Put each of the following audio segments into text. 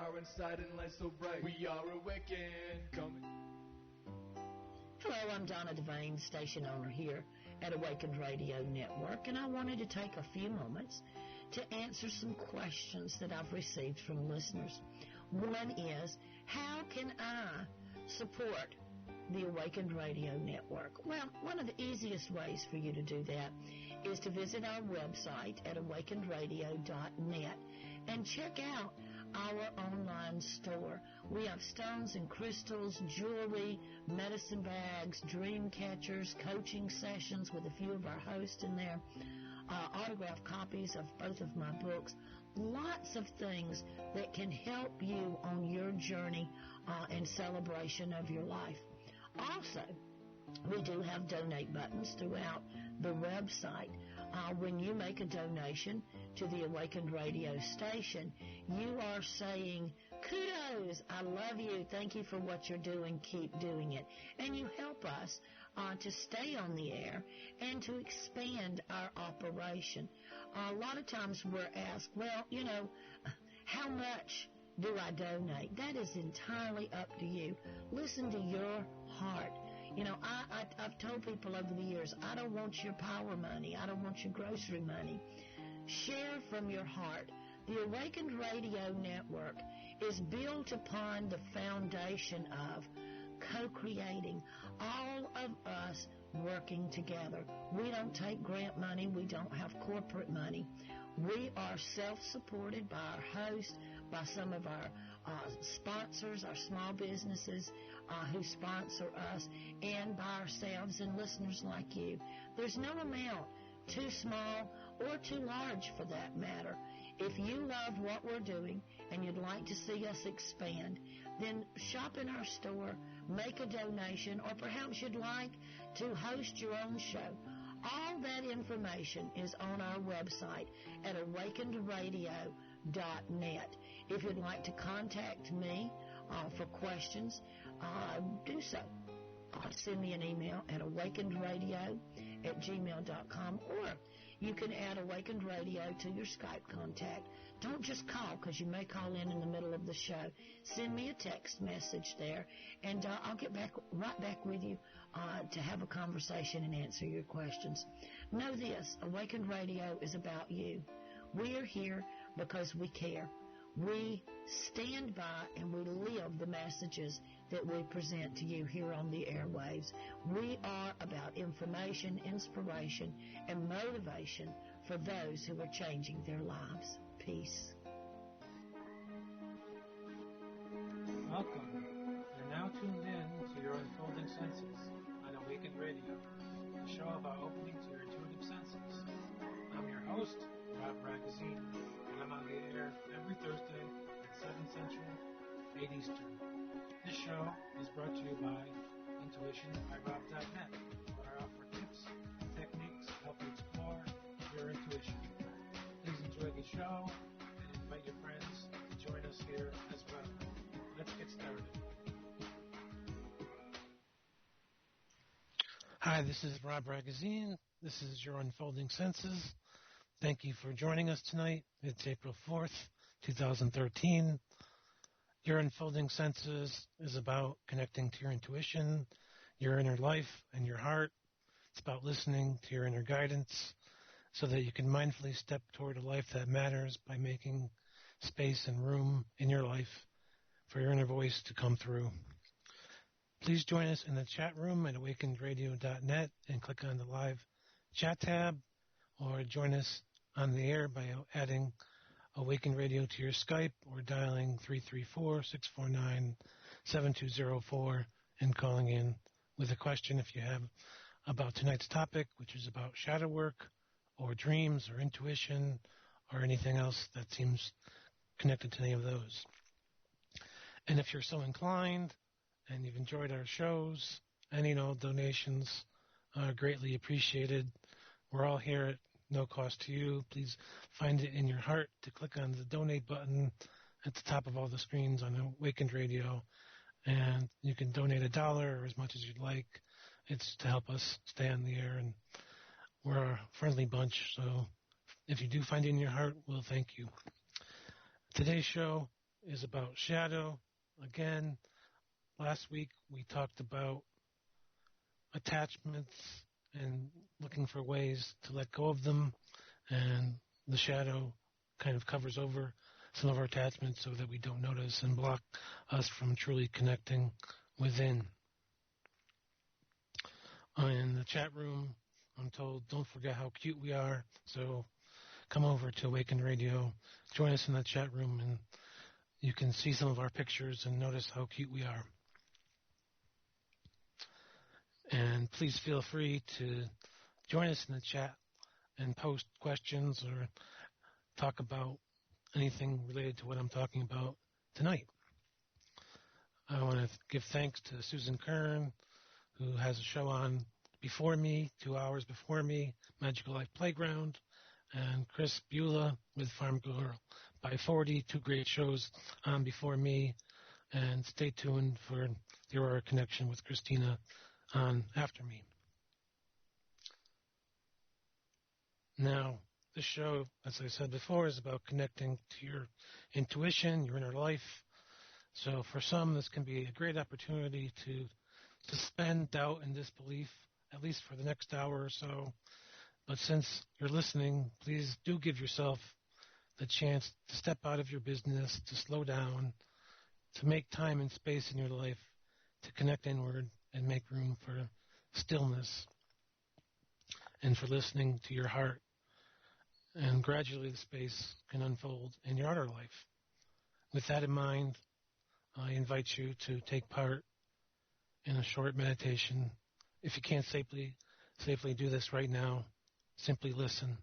are inside and light so bright. We are awakened, coming. Hello, I'm Donna Devane, station owner here at Awakened Radio Network, and I wanted to take a few moments to answer some questions that I've received from listeners. One is, how can I support the Awakened Radio Network? Well, one of the easiest ways for you to do that is to visit our website at awakenedradio.net and check out our online store. We have stones and crystals, jewelry, medicine bags, dream catchers, coaching sessions with a few of our hosts in there, autographed copies of both of my books, lots of things that can help you on your journey and celebration of your life. Also, we do have donate buttons throughout the website. When you make a donation to the Awakened Radio station, you are saying, kudos, I love you, thank you for what you're doing, keep doing it. And you help us to stay on the air and to expand our operation. A lot of times we're asked, well, you know, how much do I donate? That is entirely up to you. Listen to your heart. You know, I've told people over the years, I don't want your power money. I don't want your grocery money. Share from your heart. The Awakened Radio Network is built upon the foundation of co-creating, all of us working together. We don't take grant money. We don't have corporate money. We are self-supported by our hosts, by some of our sponsors, our small businesses who sponsor us, and by ourselves and listeners like you. There's no amount too small or too large for that matter. If you love what we're doing and you'd like to see us expand, then shop in our store, make a donation, or perhaps you'd like to host your own show. All that information is on our website at awakenedradio.net. If you'd like to contact me for questions, do so. Send me an email at awakenedradio@gmail.com, or you can add Awakened Radio to your Skype contact. Don't just call, because you may call in the middle of the show. Send me a text message there, and I'll get right back with you to have a conversation and answer your questions. Know this, Awakened Radio is about you. We are here because we care. We stand by and we live the messages that we present to you here on the airwaves. We are about information, inspiration, and motivation for those who are changing their lives. Peace. Welcome. You're now tuned in to your unfolding senses on Awakened Radio, a show about opening to your intuitive senses. I'm your host, Ragozzine, and I'm on the air every Thursday at 7 Central, 8 Eastern. This show is brought to you by intuitionbyrob.net, where I offer tips and techniques to help you explore your intuition. Please enjoy the show and invite your friends to join us here as well. Let's get started. Hi, this is Rob Ragozzine. This is your Unfolding Senses. Thank you for joining us tonight. It's April 4th, 2013. Your Unfolding Senses is about connecting to your intuition, your inner life, and your heart. It's about listening to your inner guidance so that you can mindfully step toward a life that matters by making space and room in your life for your inner voice to come through. Please join us in the chat room at awakenedradio.net and click on the live chat tab, or join us on the air by adding Awakened Radio to your Skype or dialing 334-649-7204 and calling in with a question if you have about tonight's topic, which is about shadow work or dreams or intuition or anything else that seems connected to any of those. And if you're so inclined and you've enjoyed our shows, any and all donations are greatly appreciated. We're all here at no cost to you. Please find it in your heart to click on the donate button at the top of all the screens on Awakened Radio, and you can donate $1 or as much as you'd like. It's to help us stay on the air, and we're a friendly bunch, so if you do find it in your heart, we'll thank you. Today's show is about shadow. Again, last week we talked about attachments and looking for ways to let go of them, and the shadow kind of covers over some of our attachments so that we don't notice and block us from truly connecting within. In the chat room, I'm told, don't forget how cute we are, so come over to Awaken Radio, join us in the chat room, and you can see some of our pictures and notice how cute we are. And please feel free to join us in the chat and post questions or talk about anything related to what I'm talking about tonight. I want to give thanks to Susan Kern, who has a show on before me, 2 hours before me, Magical Life Playground, and Chris Beulah with Farm Girl by 40, 2 great shows on before me. And stay tuned for the Aurora Connection with Christina on after me. Now, this show, as I said before, is about connecting to your intuition, your inner life. So for some, this can be a great opportunity to suspend doubt and disbelief, at least for the next hour or so. But since you're listening, please do give yourself the chance to step out of your business, to slow down, to make time and space in your life to connect inward and make room for stillness and for listening to your heart. And gradually the space can unfold in your outer life. With that in mind, I invite you to take part in a short meditation. If you can't safely do this right now, simply listen.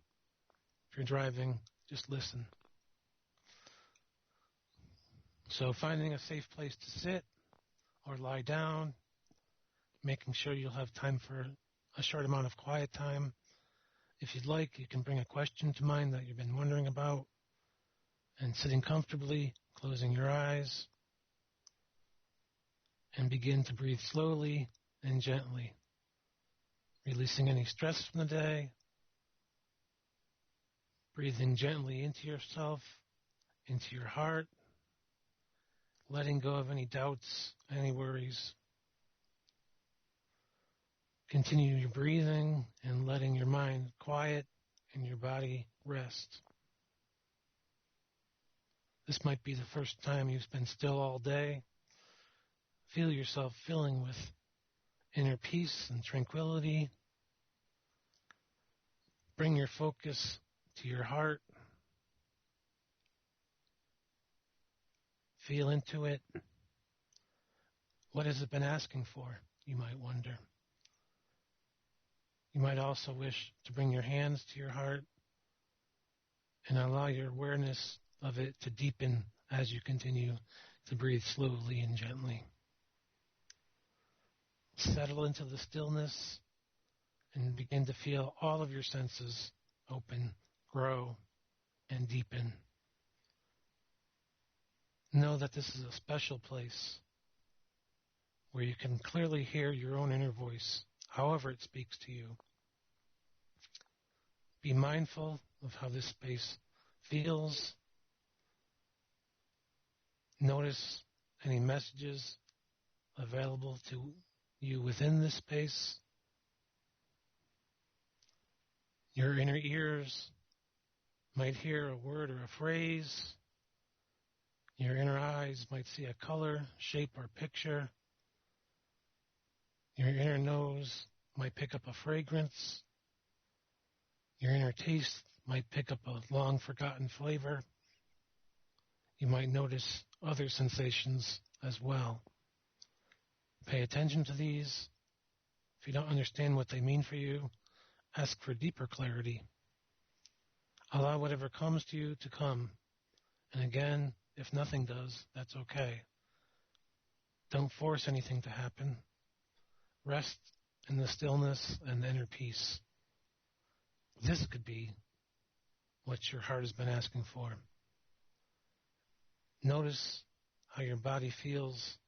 If you're driving, just listen. So finding a safe place to sit or lie down, making sure you'll have time for a short amount of quiet time. If you'd like, you can bring a question to mind that you've been wondering about, and sitting comfortably, closing your eyes, and begin to breathe slowly and gently, releasing any stress from the day, breathing gently into yourself, into your heart, letting go of any doubts, any worries. Continue your breathing and letting your mind quiet and your body rest. This might be the first time you've been still all day. Feel yourself filling with inner peace and tranquility. Bring your focus to your heart. Feel into it. What has it been asking for, you might wonder. You might also wish to bring your hands to your heart and allow your awareness of it to deepen as you continue to breathe slowly and gently. Settle into the stillness and begin to feel all of your senses open, grow, and deepen. Know that this is a special place where you can clearly hear your own inner voice, however it speaks to you. Be mindful of how this space feels. Notice any messages available to you within this space. Your inner ears might hear a word or a phrase. Your inner eyes might see a color, shape, or picture. Your inner nose might pick up a fragrance. Your inner taste might pick up a long-forgotten flavor. You might notice other sensations as well. Pay attention to these. If you don't understand what they mean for you, ask for deeper clarity. Allow whatever comes to you to come. And again, if nothing does, that's okay. Don't force anything to happen. Rest in the stillness and the inner peace. This could be what your heart has been asking for. Notice how your body feels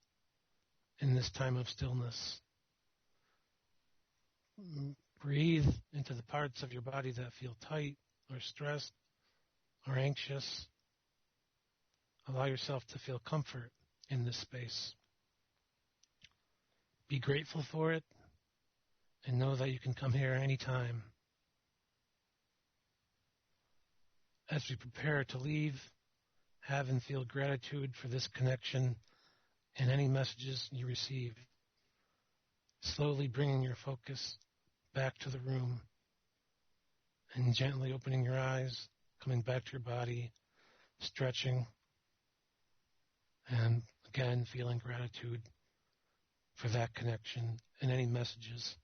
in this time of stillness. Breathe into the parts of your body that feel tight or stressed or anxious. Allow yourself to feel comfort in this space. Be grateful for it and know that you can come here anytime. As we prepare to leave, have and feel gratitude for this connection and any messages you receive. Slowly bringing your focus back to the room and gently opening your eyes, coming back to your body, stretching, and again feeling gratitude for that connection and any messages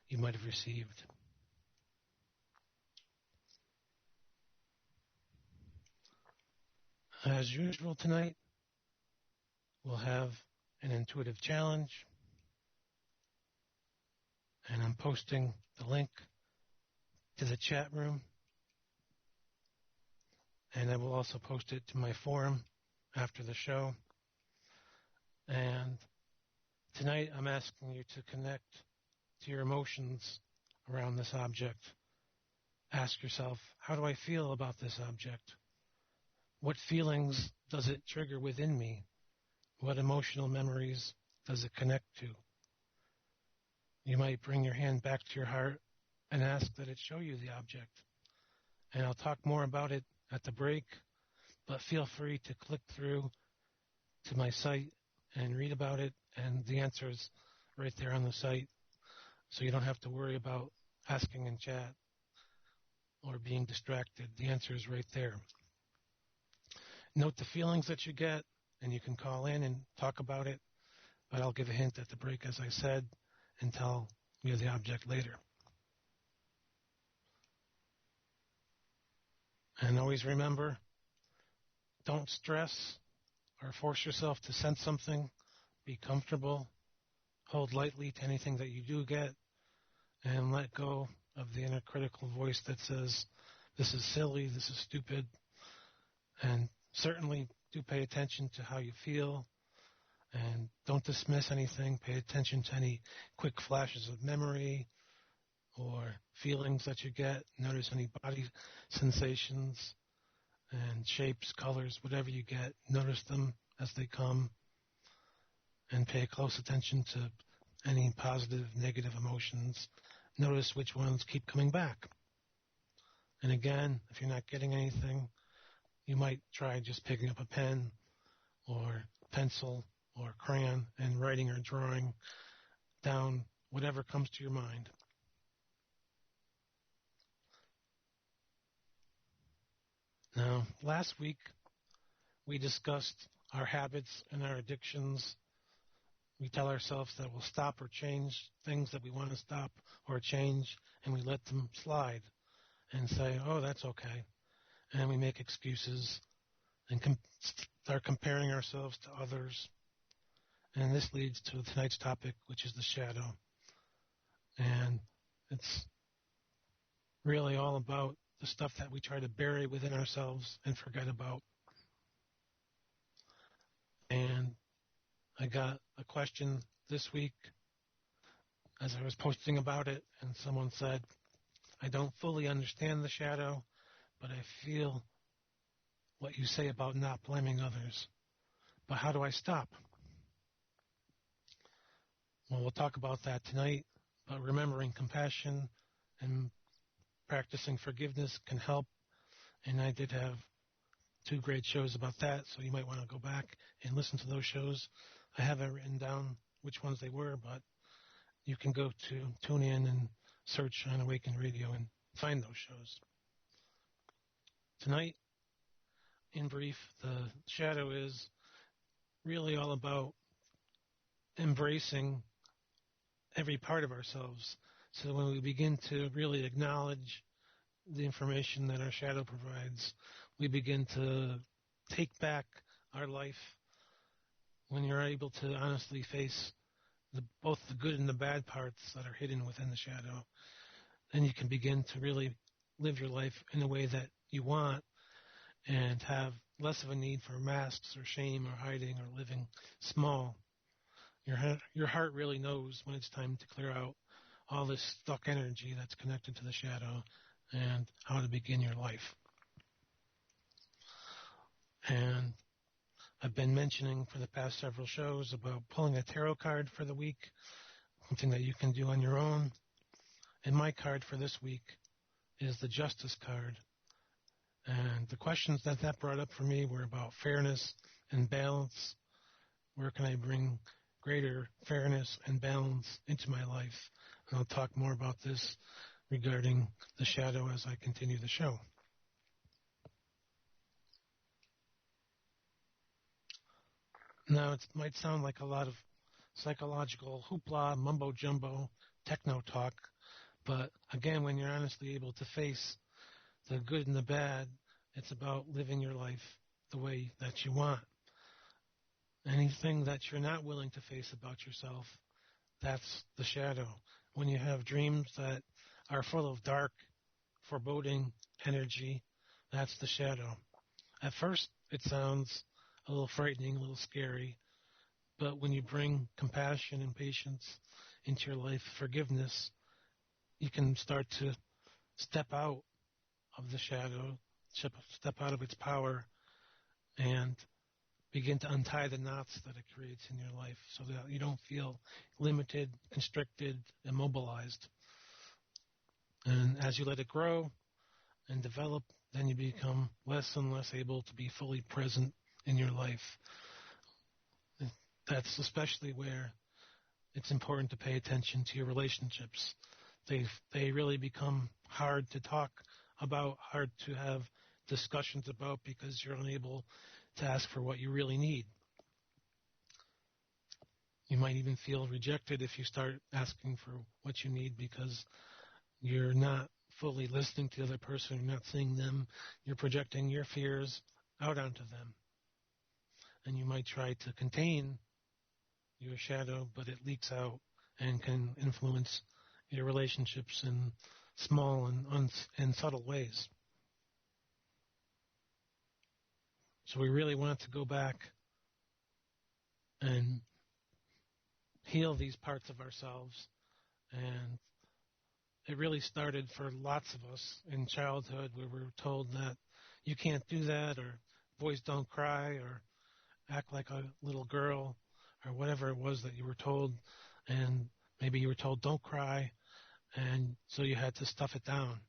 you might have received. As usual tonight, we'll have an intuitive challenge, and I'm posting the link to the chat room, and I will also post it to my forum after the show. And tonight I'm asking you to connect to your emotions around this object. Ask yourself, how do I feel about this object? What feelings does it trigger within me? What emotional memories does it connect to? You might bring your hand back to your heart and ask that it show you the object. And I'll talk more about it at the break, but feel free to click through to my site and read about it, and the answer is right there on the site, so you don't have to worry about asking in chat or being distracted. The answer is right there. Note the feelings that you get, and you can call in and talk about it, but I'll give a hint at the break, as I said, and tell you the object later. And always remember, don't stress or force yourself to sense something. Be comfortable. Hold lightly to anything that you do get, and let go of the inner critical voice that says, this is silly, this is stupid. And certainly do pay attention to how you feel, and don't dismiss anything. Pay attention to any quick flashes of memory or feelings that you get. Notice any body sensations and shapes, colors, whatever you get. Notice them as they come, and pay close attention to any positive, negative emotions. Notice which ones keep coming back. And again, if you're not getting anything, you might try just picking up a pen or pencil or crayon and writing or drawing down whatever comes to your mind. Now, last week we discussed our habits and our addictions. We tell ourselves that we'll stop or change things that we want to stop or change, and we let them slide and say, oh, that's okay. And we make excuses and start comparing ourselves to others. And this leads to tonight's topic, which is the shadow. And it's really all about the stuff that we try to bury within ourselves and forget about. And I got a question this week as I was posting about it, and someone said, I don't fully understand the shadow, but I feel what you say about not blaming others. But how do I stop? Well, we'll talk about that tonight, but remembering compassion and practicing forgiveness can help. And I did have 2 great shows about that, so you might want to go back and listen to those shows. I haven't written down which ones they were, but you can go to tune in and search on Awaken Radio and find those shows. Tonight, in brief, the shadow is really all about embracing every part of ourselves. So when we begin to really acknowledge the information that our shadow provides, we begin to take back our life. When you're able to honestly face both the good and the bad parts that are hidden within the shadow, then you can begin to really live your life in a way that you want and have less of a need for masks or shame or hiding or living small. Your heart really knows when it's time to clear out all this stuck energy that's connected to the shadow and how to begin your life. And I've been mentioning for the past several shows about pulling a tarot card for the week, something that you can do on your own. And my card for this week is the Justice card. And the questions that brought up for me were about fairness and balance. Where can I bring greater fairness and balance into my life? And I'll talk more about this regarding the shadow as I continue the show. Now, it might sound like a lot of psychological hoopla, mumbo-jumbo, techno talk, but again, when you're honestly able to face the good and the bad, it's about living your life the way that you want. Anything that you're not willing to face about yourself, that's the shadow. When you have dreams that are full of dark, foreboding energy, that's the shadow. At first, it sounds a little frightening, a little scary, but when you bring compassion and patience into your life, forgiveness, you can start to step out of the shadow, step out of its power, and begin to untie the knots that it creates in your life so that you don't feel limited, constricted, immobilized. And as you let it grow and develop, then you become less and less able to be fully present in your life. That's especially where it's important to pay attention to your relationships. They really become hard to talk about, hard to have discussions about because you're unable to ask for what you really need. You might even feel rejected if you start asking for what you need because you're not fully listening to the other person, you're not seeing them, you're projecting your fears out onto them. And you might try to contain your shadow, but it leaks out and can influence your relationships in small and subtle ways. So we really want to go back and heal these parts of ourselves. And it really started for lots of us in childhood where we were told that you can't do that, or boys don't cry, or act like a little girl, or whatever it was that you were told. And maybe you were told don't cry, and so you had to stuff it down.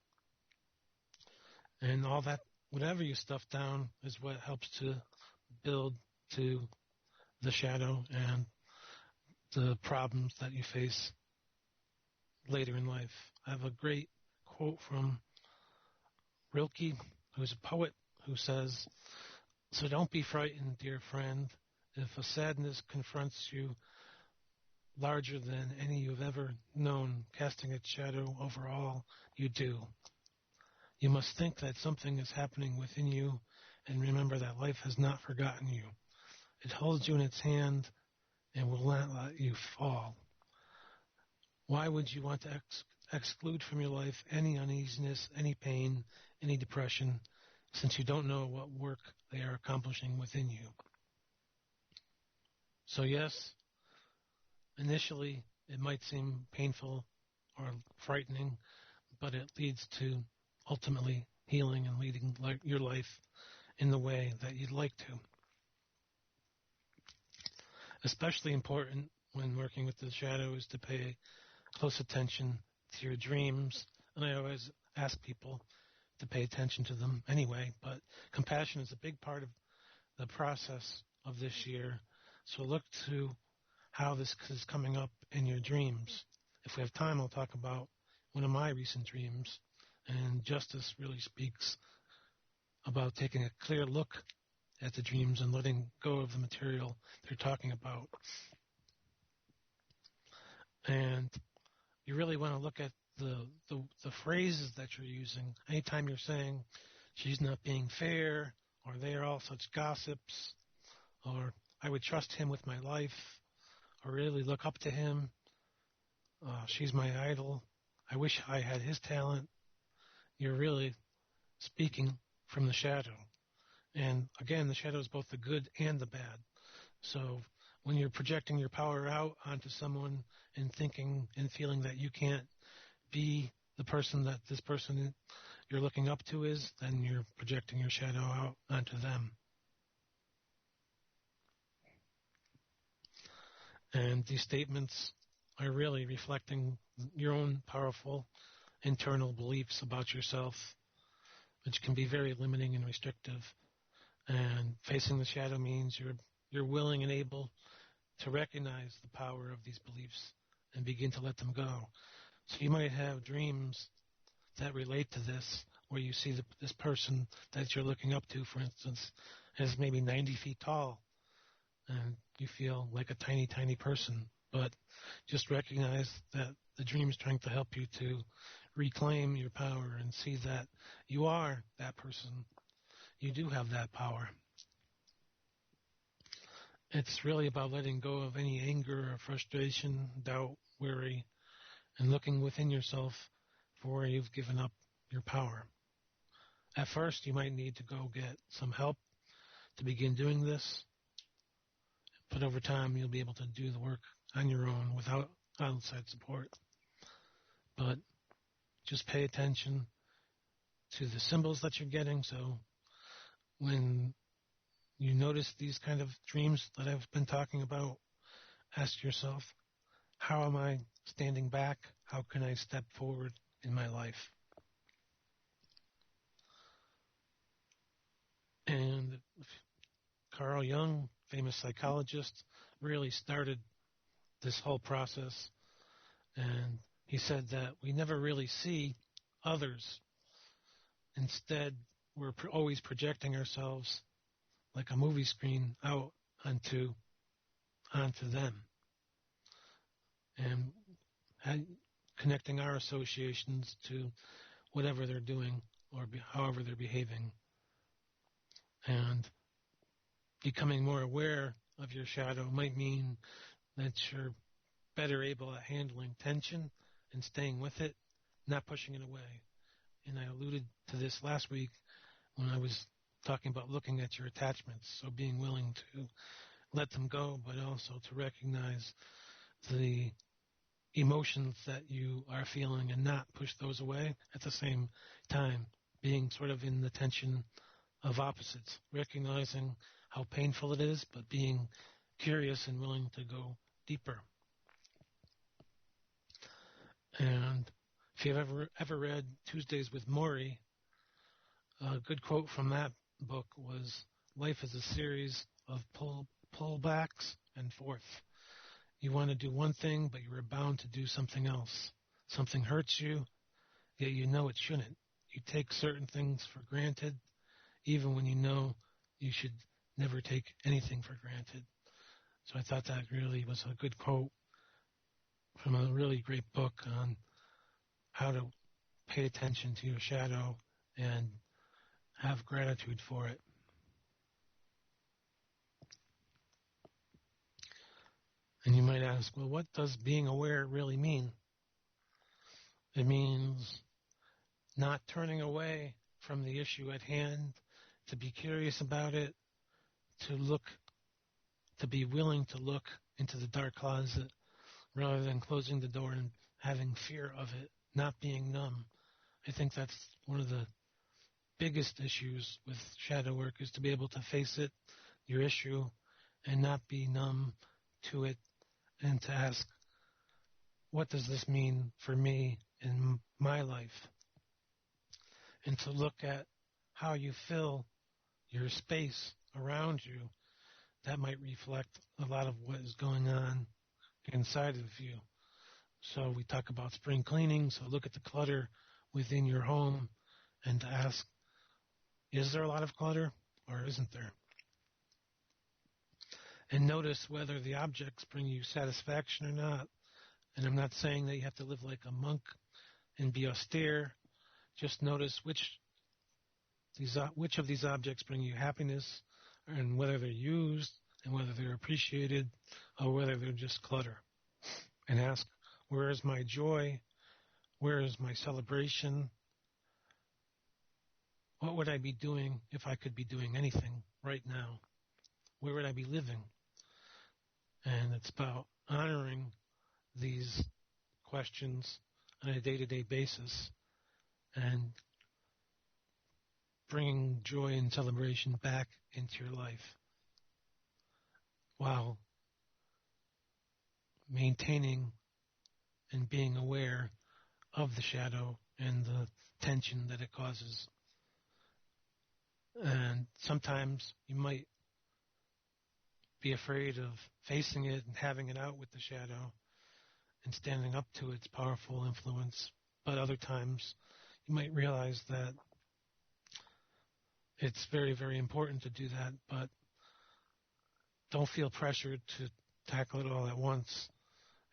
And all that, whatever you stuff down, is what helps to build to the shadow and the problems that you face later in life. I have a great quote from Rilke, who's a poet, who says, "So don't be frightened, dear friend, if a sadness confronts you larger than any you've ever known, casting its shadow over all you do. You must think that something is happening within you, and remember that life has not forgotten you. It holds you in its hand and will not let you fall. Why would you want to exclude from your life any uneasiness, any pain, any depression, since you don't know what work they are accomplishing within you?" So yes, initially it might seem painful or frightening, but it leads to ultimately healing and leading your life in the way that you'd like to. Especially important when working with the shadow is to pay close attention to your dreams. And I always ask people to pay attention to them anyway, but compassion is a big part of the process of this year. So look to how this is coming up in your dreams. If we have time, I'll talk about one of my recent dreams. And Justice really speaks about taking a clear look at the dreams and letting go of the material they're talking about. And you really want to look at the phrases that you're using. Anytime you're saying, "she's not being fair," or "they are all such gossips," or "I would trust him with my life," or "really look up to him," "she's my idol," "I wish I had his talent," you're really speaking from the shadow. And again, the shadow is both the good and the bad. So when you're projecting your power out onto someone and thinking and feeling that you can't be the person that this person you're looking up to is, then you're projecting your shadow out onto them. And these statements are really reflecting your own powerful internal beliefs about yourself, which can be very limiting and restrictive. And facing the shadow means you're willing and able to recognize the power of these beliefs and begin to let them go. So you might have dreams that relate to this, where you see this person that you're looking up to, for instance, is maybe 90 feet tall, and you feel like a tiny, tiny person. But just recognize that the dream is trying to help you to reclaim your power and see that you are that person. You do have that power. It's really about letting go of any anger or frustration, doubt, worry, and looking within yourself for where you've given up your power. At first, you might need to go get some help to begin doing this, but over time, you'll be able to do the work on your own without outside support. But just pay attention to the symbols that you're getting. So when you notice these kind of dreams that I've been talking about, ask yourself, how am I standing back? How can I step forward in my life? And Carl Jung, famous psychologist, really started this whole process. And he said that we never really see others. Instead, we're always projecting ourselves like a movie screen out onto them. And connecting our associations to whatever they're doing or however they're behaving. And becoming more aware of your shadow might mean that you're better able at handling tension and staying with it, not pushing it away. And I alluded to this last week when I was talking about looking at your attachments. So being willing to let them go, but also to recognize the emotions that you are feeling and not push those away at the same time, being sort of in the tension of opposites, recognizing how painful it is, but being curious and willing to go deeper. And if you've ever read Tuesdays with Morrie, a good quote from that book was, life is a series of pullbacks and forth. You want to do one thing, but you're bound to do something else. Something hurts you, yet you know it shouldn't. You take certain things for granted, even when you know you should never take anything for granted. So I thought that really was a good quote from a really great book on how to pay attention to your shadow and have gratitude for it. And you might ask, well, what does being aware really mean? It means not turning away from the issue at hand, to be curious about it, to be willing to look into the dark closet rather than closing the door and having fear of it, not being numb. I think that's one of the biggest issues with shadow work, is to be able to face it, your issue, and not be numb to it, and to ask, what does this mean for me in my life? And to look at how you fill your space around you. That might reflect a lot of what is going on inside of you. So we talk about spring cleaning, so look at the clutter within your home and to ask, is there a lot of clutter or isn't there? And notice whether the objects bring you satisfaction or not. And I'm not saying that you have to live like a monk and be austere. Just notice which of these objects bring you happiness, and whether they're used, and whether they're appreciated, or whether they're just clutter. And ask, where is my joy? Where is my celebration? What would I be doing if I could be doing anything right now? Where would I be living? And it's about honoring these questions on a day-to-day basis and bringing joy and celebration back into your life. While maintaining and being aware of the shadow and the tension that it causes. And sometimes you might be afraid of facing it and having it out with the shadow and standing up to its powerful influence. But other times you might realize that it's very, very important to do that, but don't feel pressured to tackle it all at once.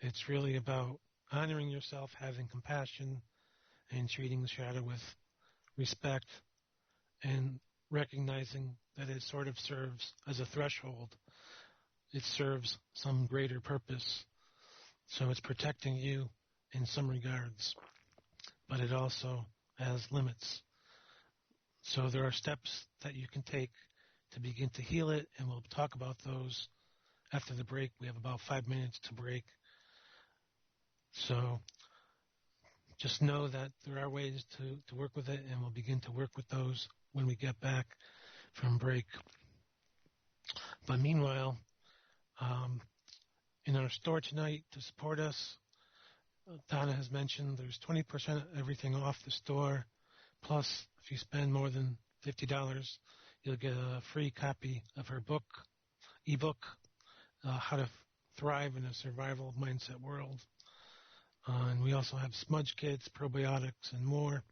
It's really about honoring yourself, having compassion, and treating the shadow with respect, and recognizing that it sort of serves as a threshold. It serves some greater purpose. So it's protecting you in some regards, but it also has limits. So there are steps that you can take to begin to heal it, and we'll talk about those after the break. We have about 5 minutes to break. So just know that there are ways to work with it, and we'll begin to work with those when we get back from break. But meanwhile, in our store tonight to support us, Donna has mentioned there's 20% of everything off the store. Plus, if you spend more than $50, you'll get a free copy of her book, ebook, How to Thrive in a Survival Mindset World. And we also have smudge kits, probiotics, and more.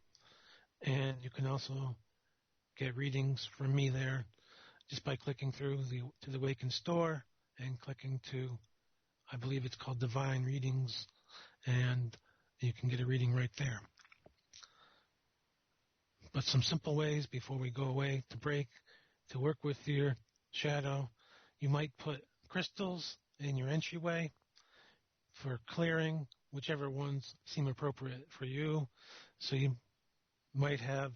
And you can also get readings from me there just by clicking through to the Awaken store and clicking to, I believe it's called Divine Readings, and you can get a reading right there. But some simple ways before we go away to break, to work with your shadow. You might put crystals in your entryway for clearing, whichever ones seem appropriate for you. So you might have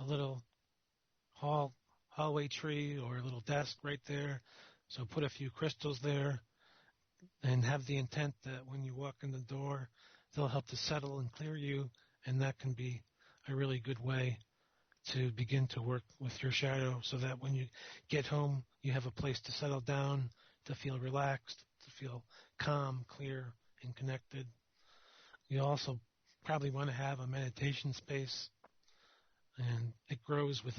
a little hallway tree or a little desk right there. So put a few crystals there and have the intent that when you walk in the door, they'll help to settle and clear you, and that can be a really good way to begin to work with your shadow so that when you get home, you have a place to settle down, to feel relaxed, to feel calm, clear, and connected. You also probably want to have a meditation space, and it grows with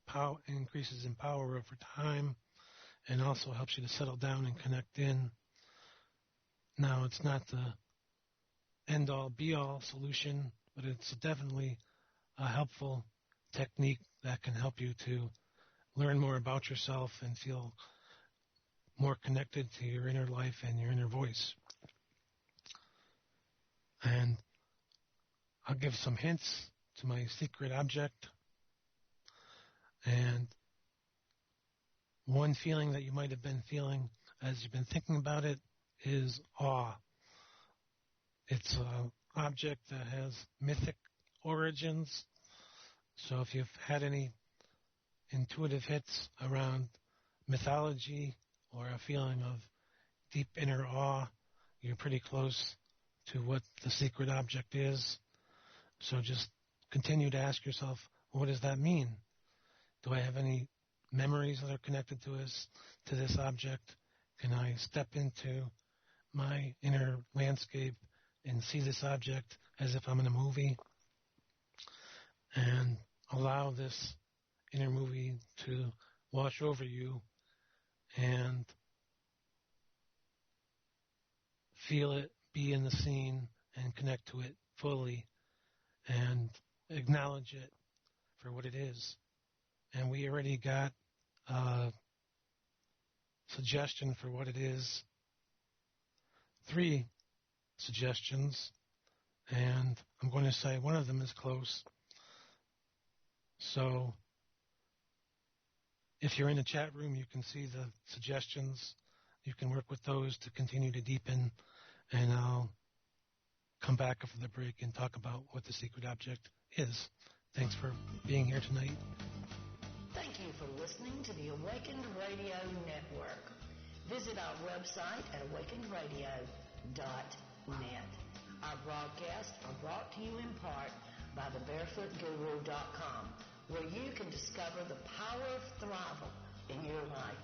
power, increases in power over time, and also helps you to settle down and connect in. Now, it's not the end-all, be-all solution, but it's definitely a helpful technique that can help you to learn more about yourself and feel more connected to your inner life and your inner voice. And I'll give some hints to my secret object. And one feeling that you might have been feeling as you've been thinking about it is awe. It's an object that has mythic origins. So if you've had any intuitive hits around mythology or a feeling of deep inner awe, you're pretty close to what the secret object is. So just continue to ask yourself, what does that mean? Do I have any memories that are connected to this object? Can I step into my inner landscape and see this object as if I'm in a movie? And allow this inner movie to wash over you and feel it, be in the scene, and connect to it fully and acknowledge it for what it is. And we already got a suggestion for what it is. 3 suggestions, and I'm going to say one of them is close. So if you're in the chat room, you can see the suggestions. You can work with those to continue to deepen, and I'll come back after the break and talk about what the secret object is. Thanks for being here tonight. Thank you for listening to the Awakened Radio Network. Visit our website at awakenedradio.net. Our broadcasts are brought to you in part by thebarefootguru.com, where you can discover the power of thrival in your life.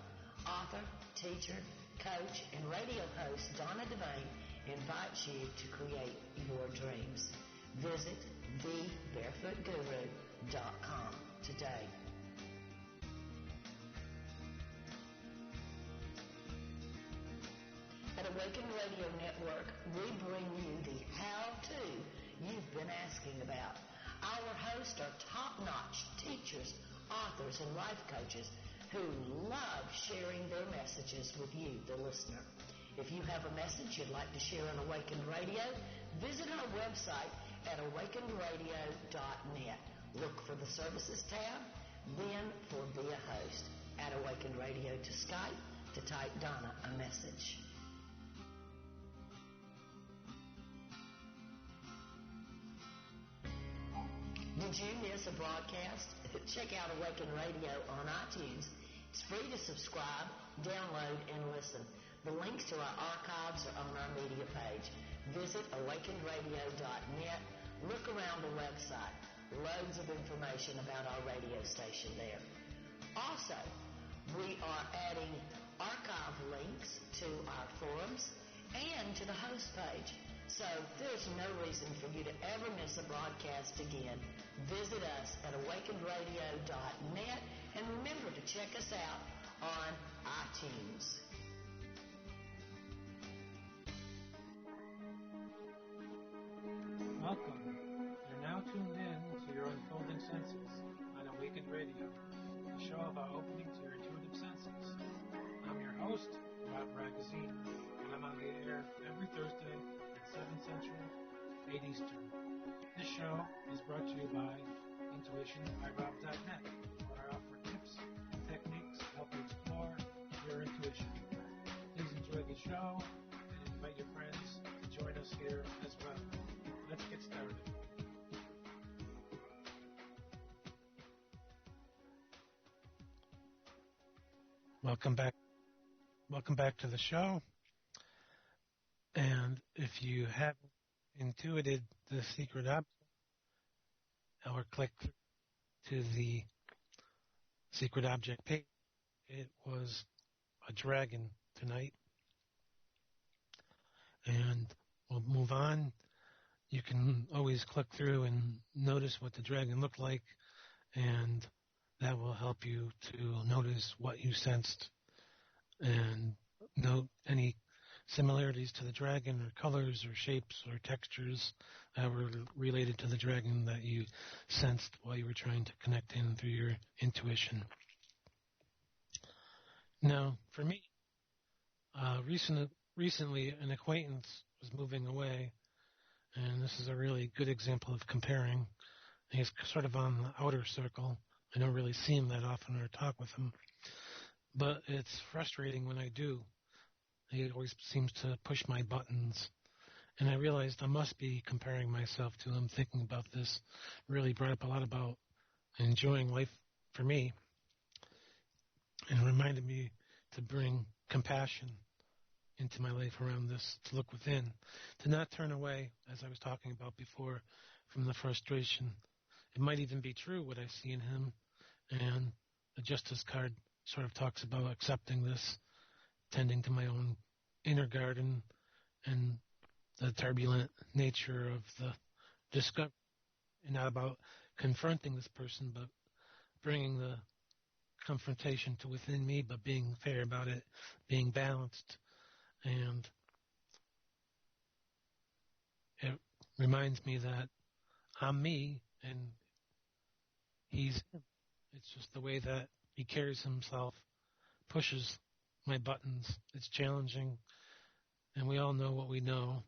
Author, teacher, coach and radio host Donna Devane invites you to create your dreams. Visit thebarefootguru.com today. At Awaken Radio Network, we bring you the how-to you've been asking about. Our hosts are top-notch teachers, authors, and life coaches who love sharing their messages with you, the listener. If you have a message you'd like to share on Awaken Radio, visit our website at awakenradio.net. Look for the Services tab, then for Be a Host. Add Awaken Radio to Skype to type Donna a message. Did you miss a broadcast? Check out Awaken Radio on iTunes. It's free to subscribe, download, and listen. The links to our archives are on our media page. Visit awakenradio.net. Look around the website. Loads of information about our radio station there. Also, we are adding archive links to our forums and to the host page. So there's no reason for you to ever miss a broadcast again. Visit us at awakenradio.net and remember to check us out on iTunes. Welcome. You're now tuned in to your unfolding senses on Awakened Radio, the show about opening to your intuitive senses. I'm your host, Ragozzine, and I'm on the air every Thursday at 7 Central, 8 Eastern. This show is brought to you by intuitionbyrob.net, where I offer tips and techniques to help you explore your intuition. Please enjoy the show and invite your friends to join us here as well. Let's get started. Welcome back. Welcome back to the show. And if you haven't intuited the secret object, or click to the secret object page, it was a dragon tonight. And we'll move on. You can always click through and notice what the dragon looked like, and that will help you to notice what you sensed and note any similarities to the dragon or colors or shapes or textures that were related to the dragon that you sensed while you were trying to connect in through your intuition. Now, for me, recently an acquaintance was moving away, and this is a really good example of comparing. He's sort of on the outer circle. I don't really see him that often or talk with him, but it's frustrating when I do. He always seems to push my buttons, and I realized I must be comparing myself to him. Thinking about this really brought up a lot about enjoying life for me, and reminded me to bring compassion into my life around this, to look within, to not turn away, as I was talking about before, from the frustration. It might even be true what I see in him, and the Justice card sort of talks about accepting this, tending to my own inner garden and the turbulent nature of the discovery, and not about confronting this person, but bringing the confrontation to within me, but being fair about it, being balanced. And it reminds me that I'm me and he's him. It's just the way that he carries himself, pushes my buttons. It's challenging, and we all know what we know.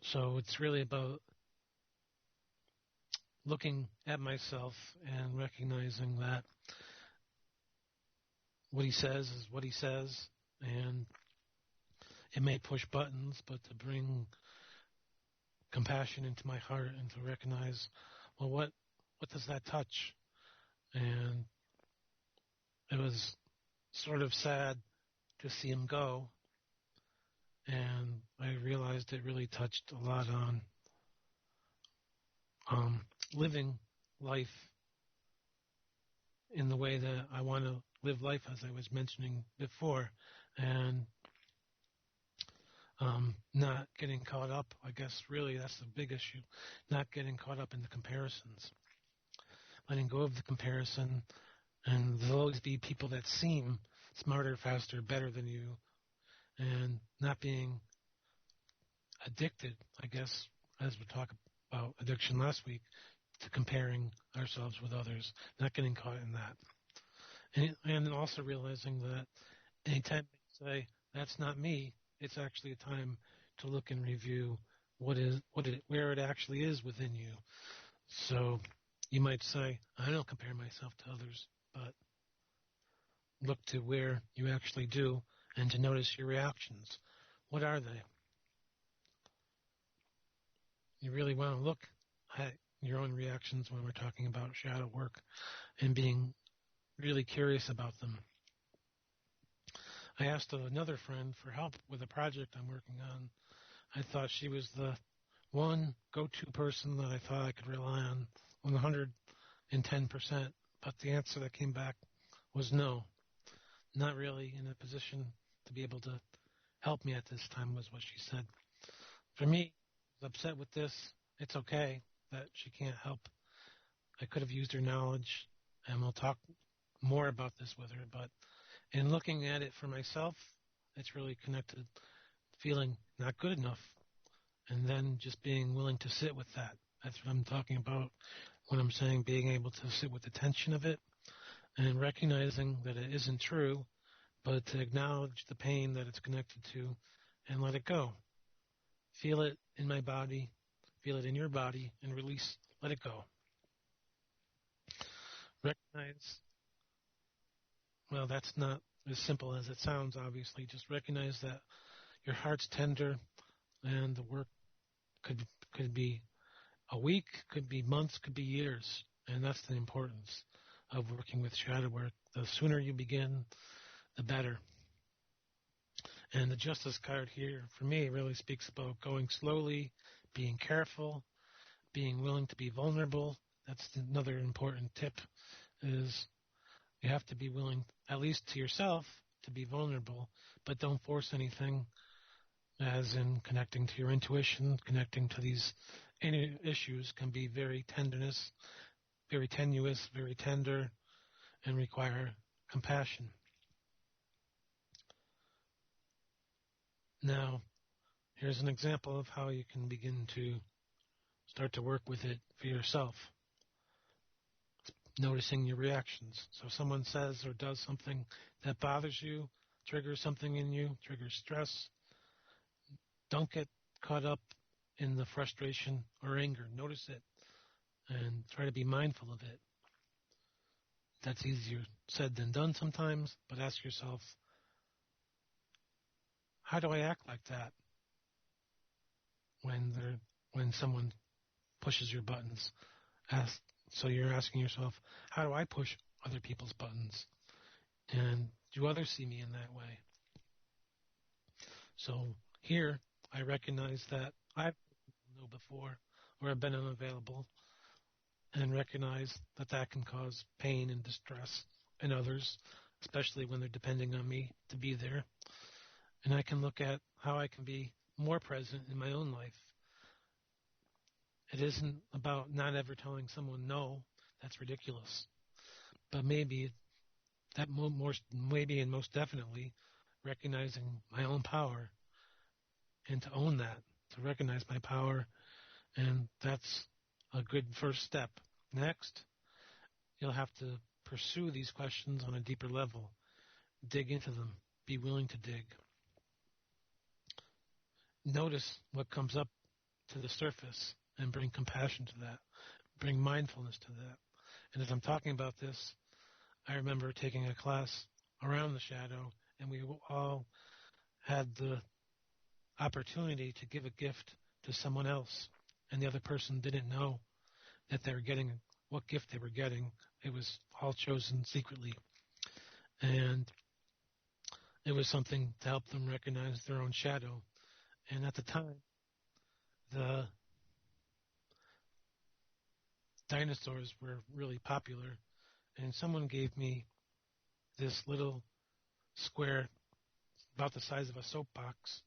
So it's really about looking at myself and recognizing that what he says is what he says, and it may push buttons, but to bring compassion into my heart and to recognize, well, what does that touch? And it was sort of sad to see him go, and I realized it really touched a lot on living life in the way that I want to live life, as I was mentioning before. And Not getting caught up. I guess really that's the big issue. Not getting caught up in the comparisons. Letting go of the comparison, and there'll always be people that seem smarter, faster, better than you, and not being addicted, I guess, as we talked about addiction last week, to comparing ourselves with others, not getting caught in that. And also realizing that anytime you say, that's not me, it's actually a time to look and review where it actually is within you. So you might say, I don't compare myself to others, but look to where you actually do and to notice your reactions. What are they? You really want to look at your own reactions when we're talking about shadow work and being really curious about them. I asked another friend for help with a project I'm working on. I thought she was the one go-to person that I thought I could rely on 110%, but the answer that came back was no, not really in a position to be able to help me at this time, was what she said. For me, I was upset with this. It's okay that she can't help. I could have used her knowledge, and we'll talk more about this with her, but in looking at it for myself, it's really connected, feeling not good enough, and then just being willing to sit with that. That's what I'm talking about when I'm saying being able to sit with the tension of it and recognizing that it isn't true, but to acknowledge the pain that it's connected to and let it go. Feel it in my body, feel it in your body, and release, let it go. Recognize, well, that's not as simple as it sounds, obviously. Just recognize that your heart's tender and the work could be a week, could be months, could be years. And that's the importance of working with shadow work. The sooner you begin, the better. And the justice card here, for me, really speaks about going slowly, being careful, being willing to be vulnerable. That's another important tip, is you have to be willing, at least to yourself, to be vulnerable, but don't force anything, as in connecting to your intuition, connecting to these issues can be very tenuous, very tender, and require compassion. Now, here's an example of how you can begin to start to work with it for yourself. Noticing your reactions. So if someone says or does something that bothers you, triggers something in you, triggers stress, don't get caught up in the frustration or anger. Notice it and try to be mindful of it. That's easier said than done sometimes, but ask yourself, how do I act like that when someone pushes your buttons? So you're asking yourself, how do I push other people's buttons? And do others see me in that way? So here, I recognize that I've know before or have been unavailable, and recognize that that can cause pain and distress in others, especially when they're depending on me to be there. And I can look at how I can be more present in my own life. It isn't about not ever telling someone no. That's ridiculous. But maybe maybe and most definitely recognizing my own power and to own that, to recognize my power, and that's a good first step. Next, you'll have to pursue these questions on a deeper level, dig into them, be willing to dig. Notice what comes up to the surface and bring compassion to that, bring mindfulness to that. And as I'm talking about this, I remember taking a class around the shadow, and we all had the opportunity to give a gift to someone else, and the other person didn't know that they were getting what gift they were getting. It was all chosen secretly, and it was something to help them recognize their own shadow. And at the time, the dinosaurs were really popular, and someone gave me this little square about the size of a soapbox,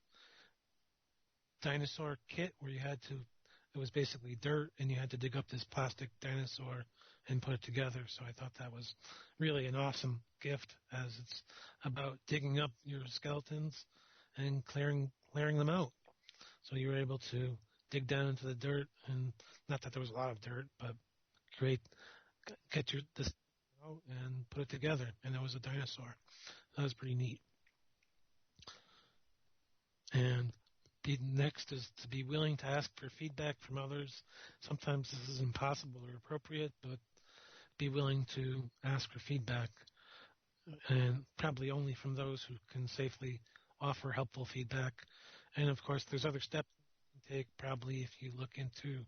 dinosaur kit where it was basically dirt and you had to dig up this plastic dinosaur and put it together. So I thought that was really an awesome gift, as it's about digging up your skeletons and clearing them out. So you were able to dig down into the dirt, and not that there was a lot of dirt, but get this out and put it together, and it was a dinosaur. That was pretty neat. And next is to be willing to ask for feedback from others. Sometimes this is impossible or appropriate, but be willing to ask for feedback, and probably only from those who can safely offer helpful feedback. And of course, there's other steps you can take. Probably if you look into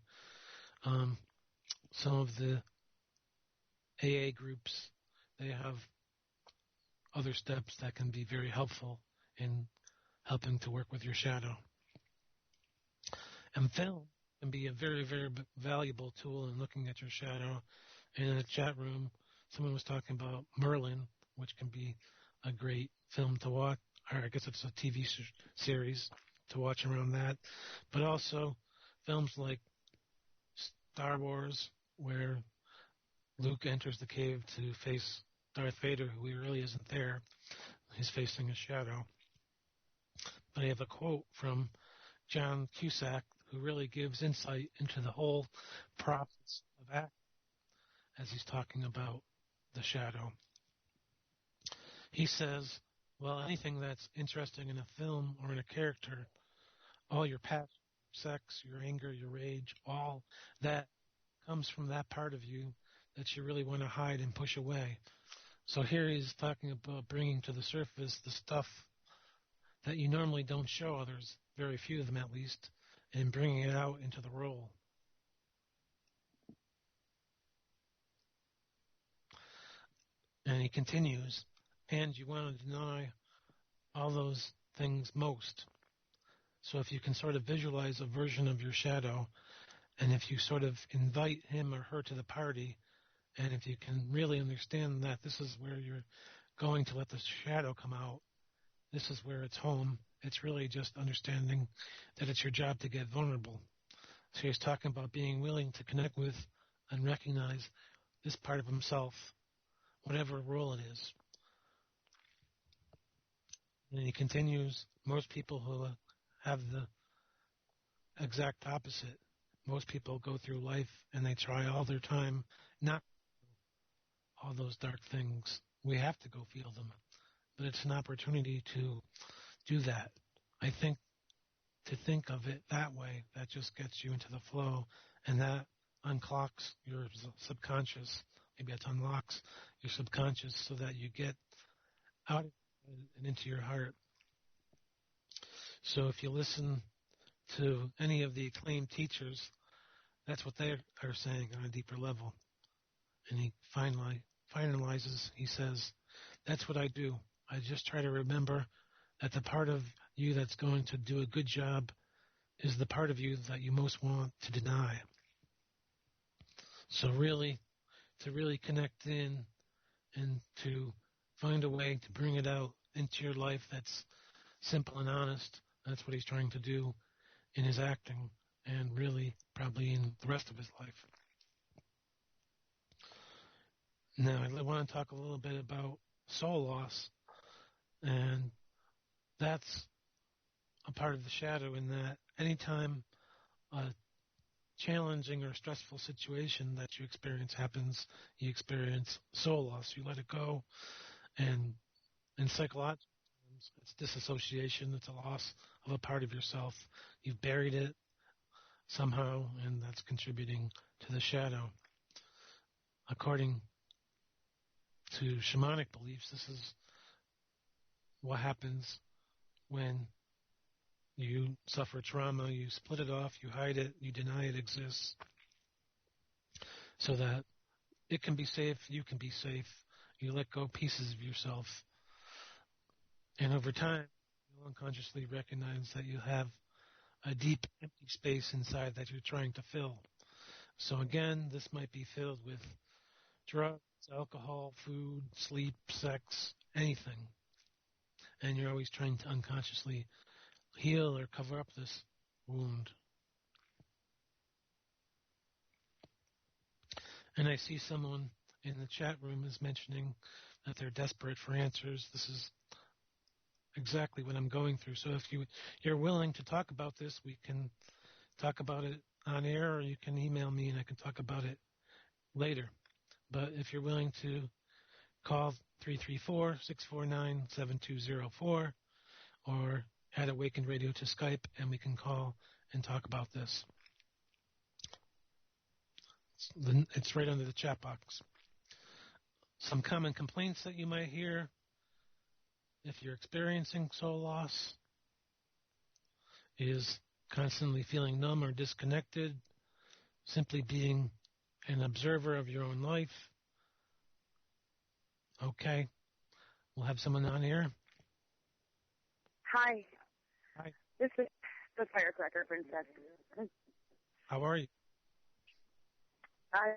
some of the AA groups, they have other steps that can be very helpful in helping to work with your shadow. And film can be a very, very valuable tool in looking at your shadow. In a chat room, someone was talking about Merlin, which can be a great film to watch, or I guess it's a TV series to watch around that. But also films like Star Wars, where Luke enters the cave to face Darth Vader, who he really isn't there. He's facing a shadow. But I have a quote from John Cusack, who really gives insight into the whole process of acting as he's talking about the shadow. He says, well, anything that's interesting in a film or in a character, all your passion, sex, your anger, your rage, all that comes from that part of you that you really want to hide and push away. So here he's talking about bringing to the surface the stuff that you normally don't show others, very few of them at least, and bringing it out into the role. And he continues, and you want to deny all those things most. So if you can sort of visualize a version of your shadow, and if you sort of invite him or her to the party, and if you can really understand that this is where you're going to let the shadow come out, this is where it's home, it's really just understanding that it's your job to get vulnerable. So he's talking about being willing to connect with and recognize this part of himself, whatever role it is. And he continues, most people who have the exact opposite. Most people go through life and they try all their time not all those dark things. We have to go feel them. But it's an opportunity to do that. I think to think of it that way, that just gets you into the flow, and that unclocks your subconscious. Maybe it unlocks your subconscious so that you get out and into your heart. So if you listen to any of the acclaimed teachers, that's what they are saying on a deeper level. And he finalizes, he says, that's what I do. I just try to remember that the part of you that's going to do a good job is the part of you that you most want to deny. So really, to really connect in and to find a way to bring it out into your life that's simple and honest, that's what he's trying to do in his acting and really probably in the rest of his life. Now, I want to talk a little bit about soul loss, and that's a part of the shadow in that anytime a challenging or stressful situation that you experience happens, you experience soul loss. You let it go, and in psychological terms, it's disassociation. It's a loss of a part of yourself. You've buried it somehow, and that's contributing to the shadow. According to shamanic beliefs, this is what happens when you suffer trauma. You split it off, you hide it, you deny it exists, so that it can be safe, you can be safe. You let go pieces of yourself. And over time, you'll unconsciously recognize that you have a deep, empty space inside that you're trying to fill. So again, this might be filled with drugs, alcohol, food, sleep, sex, anything. And you're always trying to unconsciously heal or cover up this wound. And I see someone in the chat room is mentioning that they're desperate for answers. This is exactly what I'm going through. So if you're willing to talk about this, we can talk about it on air, or you can email me and I can talk about it later. But if you're willing to call 334-649-7204 or add Awakened Radio to Skype, and we can call and talk about this. It's right under the chat box. Some common complaints that you might hear if you're experiencing soul loss is constantly feeling numb or disconnected, simply being an observer of your own life. Okay, we'll have someone on here. Hi. Hi. This is the Firecracker Princess. How are you? I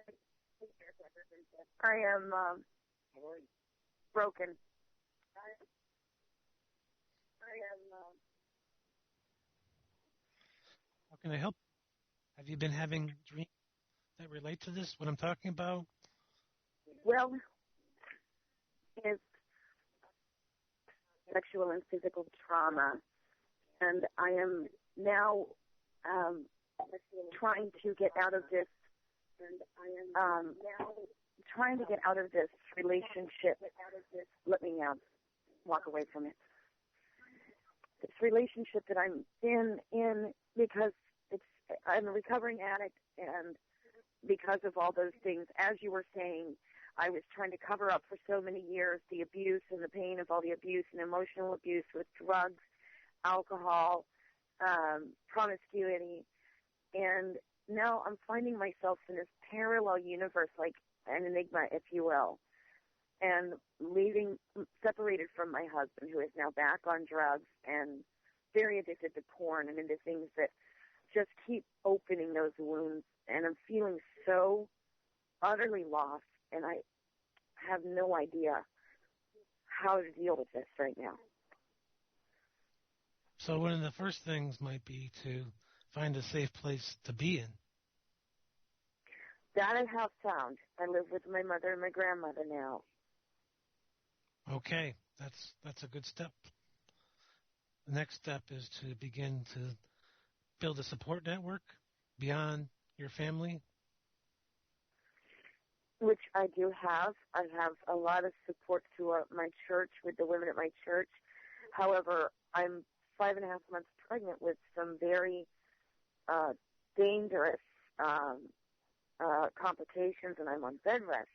am broken. How can I help? Have you been having dreams that relate to this, what I'm talking about? Well, it's sexual and physical trauma, and I am now trying to get out of this. Trying to get out of this relationship. Let me walk away from it. This relationship that I'm in because I'm a recovering addict, and because of all those things, as you were saying, I was trying to cover up for so many years the abuse and the pain of all the abuse and emotional abuse with drugs, alcohol, promiscuity, and now I'm finding myself in this parallel universe, like an enigma, if you will, and separated from my husband, who is now back on drugs and very addicted to porn and into things that just keep opening those wounds. And I'm feeling so utterly lost, and I have no idea how to deal with this right now. So one of the first things might be to find a safe place to be in. That I have found. I live with my mother and my grandmother now. Okay, that's a good step. The next step is to begin to build a support network beyond your family. Which I do have. I have a lot of support through my church, with the women at my church. However, I'm 5.5 months pregnant with some very dangerous complications, and I'm on bed rest.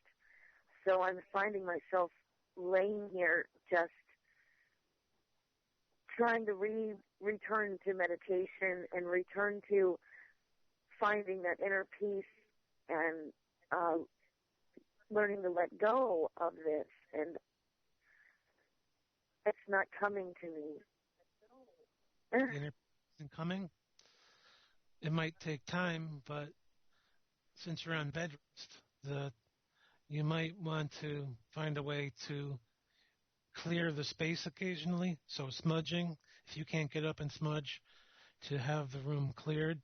So I'm finding myself laying here just trying to return to meditation and return to finding that inner peace and learning to let go of this. And it's not coming to me. The inner peace isn't coming? It might take time, but since you're on bed rest, you might want to find a way to clear the space occasionally. So smudging, if you can't get up and smudge, to have the room cleared,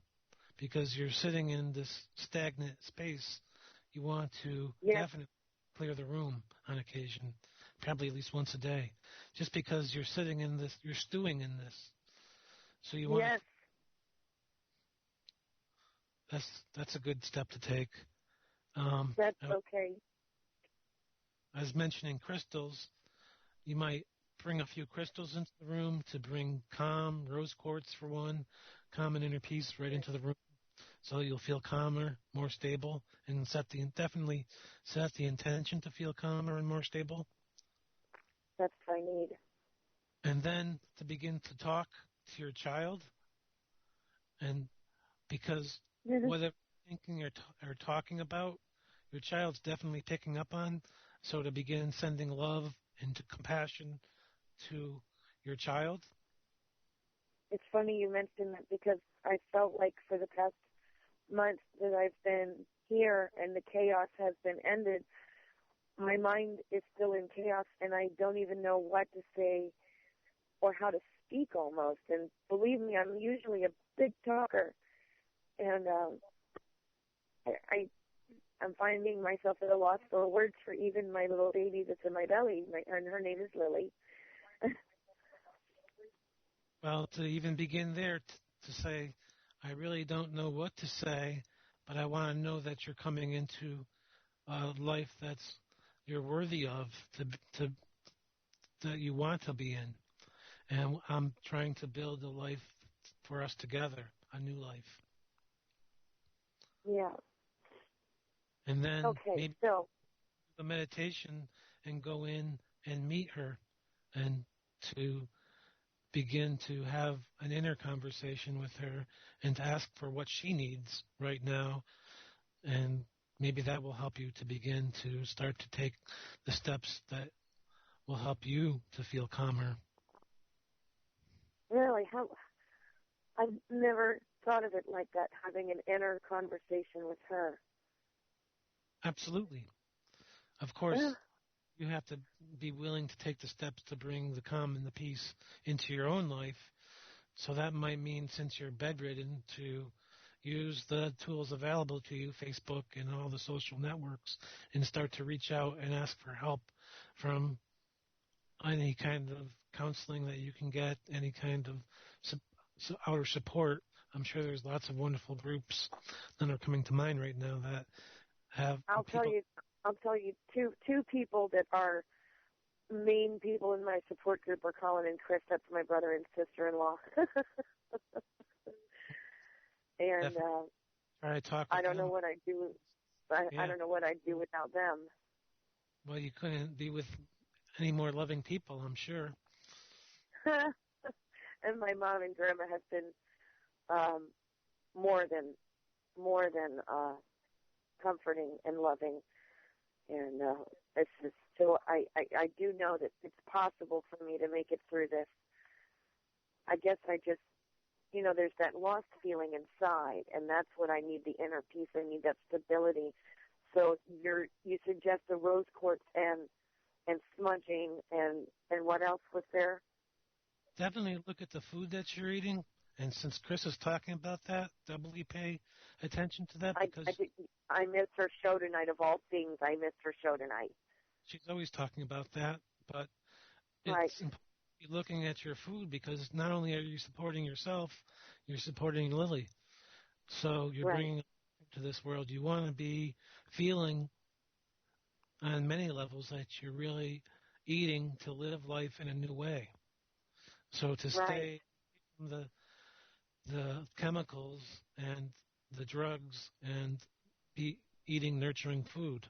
because you're sitting in this stagnant space. You want to definitely clear the room on occasion, probably at least once a day, just because you're sitting in this, you're stewing in this. So you want that's a good step to take. That's okay. I was mentioning crystals. You might bring a few crystals into the room to bring calm, rose quartz for one, calm and inner peace right into the room, so you'll feel calmer, more stable, and definitely set the intention to feel calmer and more stable. That's what I need. And then to begin to talk to your child, and because whatever you're thinking or talking about, your child's definitely picking up on. So to begin sending love and compassion to your child. It's funny you mentioned that, because I felt like for the past month that I've been here and the chaos has been ended, my mind is still in chaos, and I don't even know what to say or how to speak almost. And believe me, I'm usually a big talker. And I'm finding myself at a loss for words for even my little baby that's in my belly, and her name is Lily. Well, to even begin there, to say, I really don't know what to say, but I want to know that you're coming into a life that's you're worthy of, to that you want to be in. And I'm trying to build a life for us together, a new life. Yeah. And then maybe so the meditation and go in and meet her and to begin to have an inner conversation with her and to ask for what she needs right now. And maybe that will help you to begin to start to take the steps that will help you to feel calmer. Really, I've never thought of it like that, having an inner conversation with her. Absolutely. Of course, you have to be willing to take the steps to bring the calm and the peace into your own life. So that might mean, since you're bedridden, to use the tools available to you, Facebook and all the social networks, and start to reach out and ask for help from any kind of counseling that you can get, any kind of outer support. I'm sure there's lots of wonderful groups that are coming to mind right now that have I'll tell you two people that are main people in my support group are Colin and Chris. That's my brother and sister-in-law. And I don't know what I'd do. I don't know what I'd do without them. Well, you couldn't be with any more loving people, I'm sure. And my mom and grandma have been more than comforting and loving, and it's just so I do know that it's possible for me to make it through this. I guess I just, there's that lost feeling inside, and that's what I need, the inner peace. I need that stability. So you suggest the rose quartz and smudging, and what else was there? Definitely look at the food that you're eating. And since Chris is talking about that, doubly pay attention to that, because I missed her show tonight. Of all things, I missed her show tonight. She's always talking about that, but right. It's important to be looking at your food, because not only are you supporting yourself, you're supporting Lily. So you're bringing to this world. You want to be feeling on many levels that you're really eating to live life in a new way. So to stay from the chemicals and the drugs and be eating nurturing food.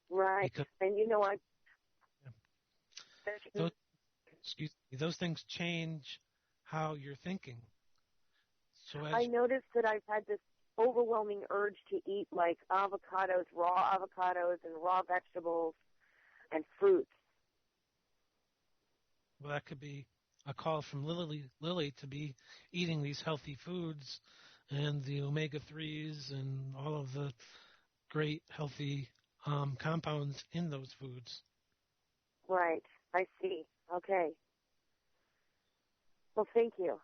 Right. Because, and those things change how you're thinking. So I noticed that I've had this overwhelming urge to eat like avocados, raw avocados and raw vegetables and fruits. Well, that could be a call from Lily to be eating these healthy foods and the omega-3s and all of the great healthy compounds in those foods. Right. I see. Okay. Well, thank you.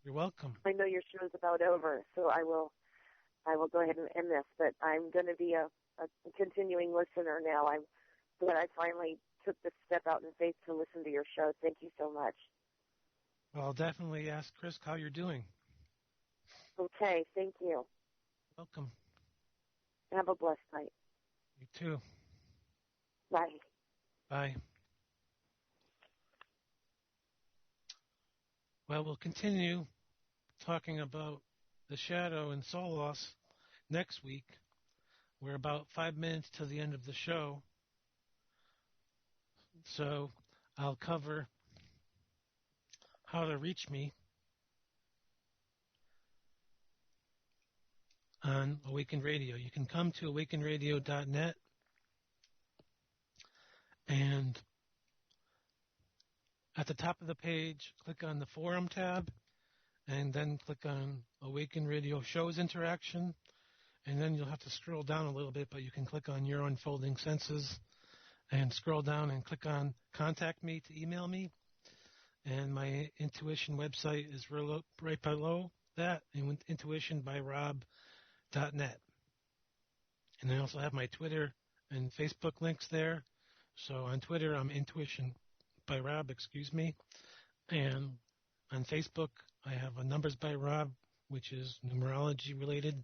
You're welcome. I know your show's about over, so I will go ahead and end this, but I'm going to be a continuing listener now. I'm glad I finally took the step out in faith to listen to your show. Thank you so much. Well, I'll definitely ask Chris how you're doing. Okay, thank you. Welcome. Have a blessed night. You too. Bye. Bye. Well, we'll continue talking about the shadow and soul loss next week. We're about 5 minutes to the end of the show. So I'll cover how to reach me on Awakened Radio. You can come to awakenradio.net and at the top of the page, click on the Forum tab and then click on Awakened Radio Shows Interaction. And then you'll have to scroll down a little bit, but you can click on Your Unfolding Senses and scroll down and click on Contact Me to email me. And my intuition website is right below that, intuitionbyrob.net. And I also have my Twitter and Facebook links there. So on Twitter, I'm Intuition by Rob, And on Facebook, I have a Numbers by Rob, which is numerology related,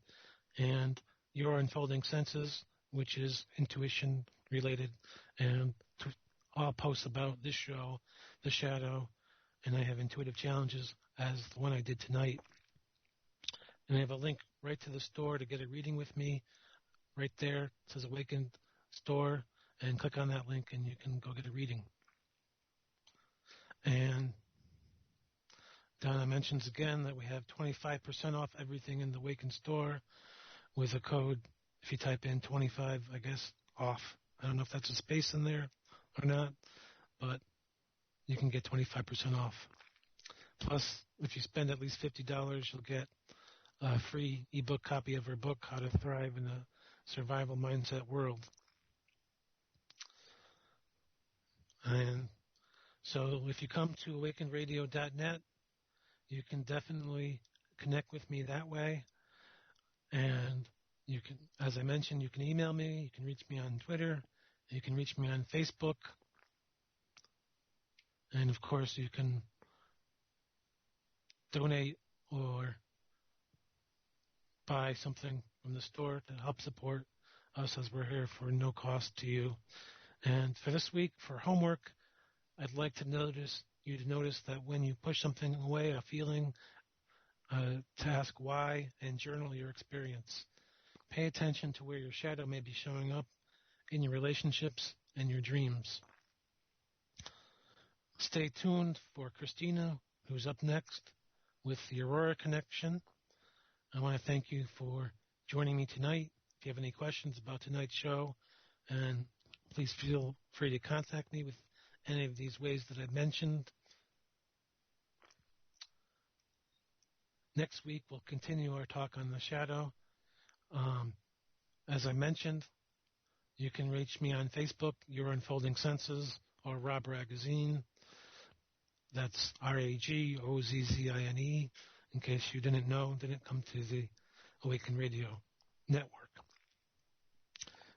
and Your Unfolding Senses, which is intuition related. And all posts about this show, The Shadow, and I have intuitive challenges as the one I did tonight. And I have a link right to the store to get a reading with me. Right there, it says Awakened Store, and click on that link and you can go get a reading. And Donna mentions again that we have 25% off everything in the Awakened Store with a code, if you type in 25, I guess, off. I don't know if that's a space in there or not, but you can get 25% off. Plus, if you spend at least $50, you'll get a free ebook copy of her book, How to Thrive in a Survival Mindset World. And so if you come to awakenedradio.net, you can definitely connect with me that way. And you can, as I mentioned, you can email me, you can reach me on Twitter, you can reach me on Facebook. And of course, you can donate or buy something from the store to help support us as we're here for no cost to you. And for this week, for homework, I'd like to notice that when you push something away, a feeling, to ask why and journal your experience. Pay attention to where your shadow may be showing up in your relationships and your dreams. Stay tuned for Christina, who's up next with the Aurora Connection. I want to thank you for joining me tonight. If you have any questions about tonight's show, and please feel free to contact me with any of these ways that I've mentioned. Next week, we'll continue our talk on the shadow. As I mentioned, you can reach me on Facebook, Your Unfolding Senses, or Rob Ragozzine. That's Ragozzine, in case you didn't come to the Awaken Radio Network.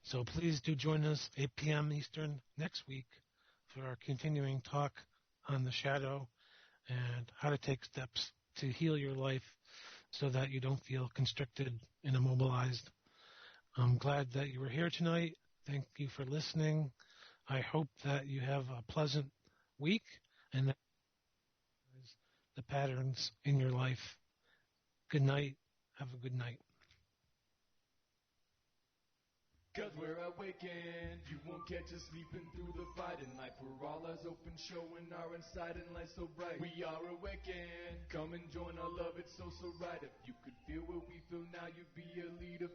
So please do join us 8 p.m. Eastern next week for our continuing talk on the shadow and how to take steps to heal your life so that you don't feel constricted and immobilized. I'm glad that you were here tonight. Thank you for listening. I hope that you have a pleasant week and that the patterns in your life. Good night. Have a good night. 'Cause we're awakened, you won't catch us sleeping through the fight in life. We're all eyes open, showing our inside and light so bright. We are awakened, come and join our love, it's so right. If you could feel what we feel now, you'd be a leader.